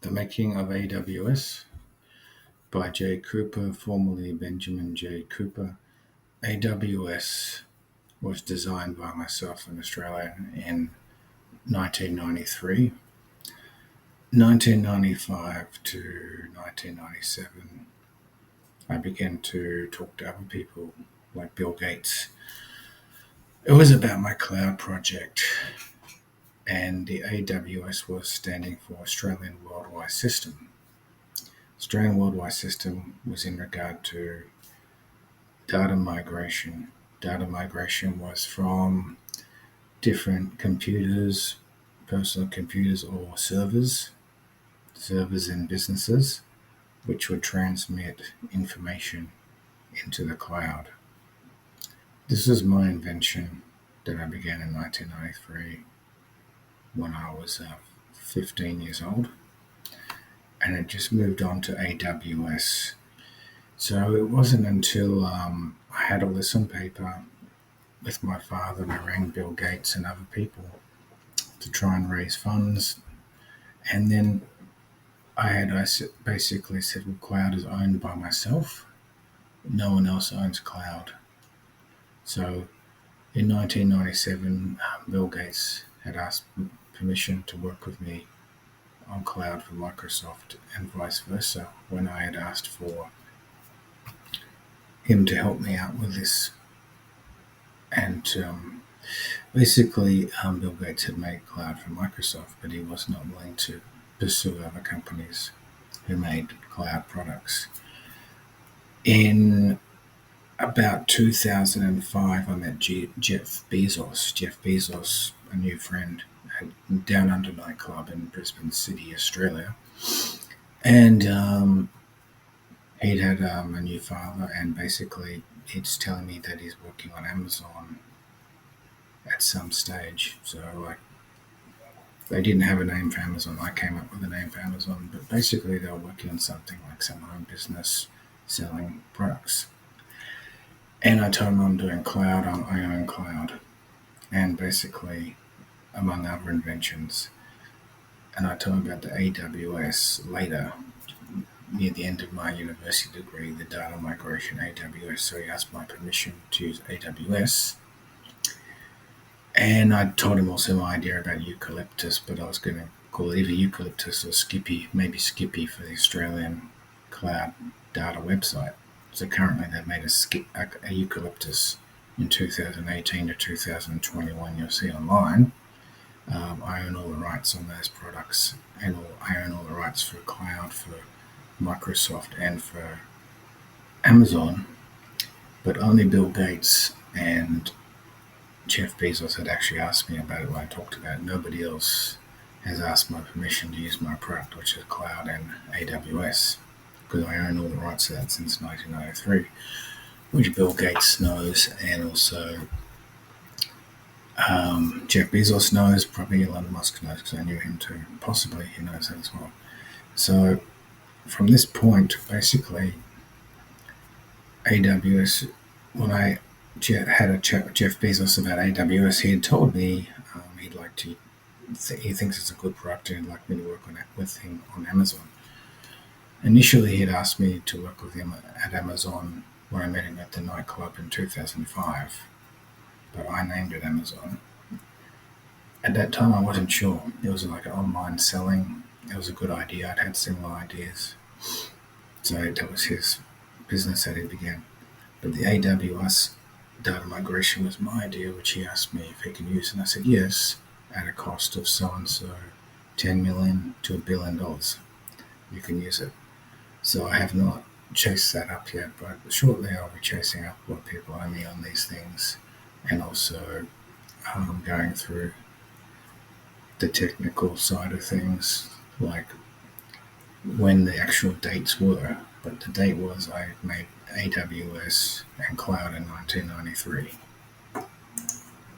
The Making of AWS by J. Cooper, formerly Benjamin J. Cooper. AWS was designed by myself in Australia in 1993. 1995 to 1997, I began to talk to other people like Bill Gates. It was about my cloud project, and the AWS was standing for Australian Worldwide System. Australian Worldwide System was in regard to data migration. Data migration was from different computers, personal computers or servers in businesses, which would transmit information into the cloud. This is my invention that I began in 1993 when I was 15 years old, and it just moved on to AWS. So it wasn't until I had all this on paper with my father, and I rang Bill Gates and other people to try and raise funds, and then I basically said, well, cloud is owned by myself. No one else owns cloud. So in 1997, Bill Gates had asked permission to work with me on cloud for Microsoft and vice versa when I had asked for him to help me out with this. And basically, Bill Gates had made cloud for Microsoft, but he was not willing to pursue other companies who made cloud products. In about 2005, I met Jeff Bezoz. Jeff Bezoz, a new friend, at Down Under nightclub in Brisbane City, Australia. And he'd had a new father, and basically he's telling me that he's working on Amazon at some stage. So they didn't have a name for Amazon. I came up with a name for Amazon, but basically they were working on something like some home business selling products. And I told him I'm doing cloud, I own cloud, and basically among other inventions. And I told him about the AWS later, near the end of my university degree, the data migration AWS. So he asked my permission to use AWS. And I told him also my idea about Eucalyptus, but I was going to call it either Eucalyptus or Skippy, maybe Skippy for the Australian cloud data website. So currently they've made a Eucalyptus in 2018 to 2021. You'll see online. I own all the rights on those products, and I own all the rights for cloud for Microsoft and for Amazon. But only Bill Gates and Jeff Bezos had actually asked me about it when I talked about it. Nobody else has asked my permission to use my product, which is cloud and AWS, because I own all the rights to that since 1993, which Bill Gates knows, and also Jeff Bezos knows, probably Elon Musk knows, because I knew him too. Possibly he knows that as well. So from this point, basically, AWS, when I had a chat with Jeff Bezos about AWS, he had told me he thinks it's a good product and he'd like me to work on it with him on Amazon. Initially, he'd asked me to work with him at Amazon when I met him at the nightclub in 2005, but I named it Amazon. At that time, I wasn't sure. It was like an online selling. It was a good idea. I'd had similar ideas. So that was his business that he began. But the AWS data migration was my idea, which he asked me if he could use. And I said, yes, at a cost of so-and-so, $10 million to $1 billion. You can use it. So I have not chased that up yet, but shortly I'll be chasing up what people owe me on these things, and also going through the technical side of things, like when the actual dates were. But the date was I made AWS and Cloud in 1993.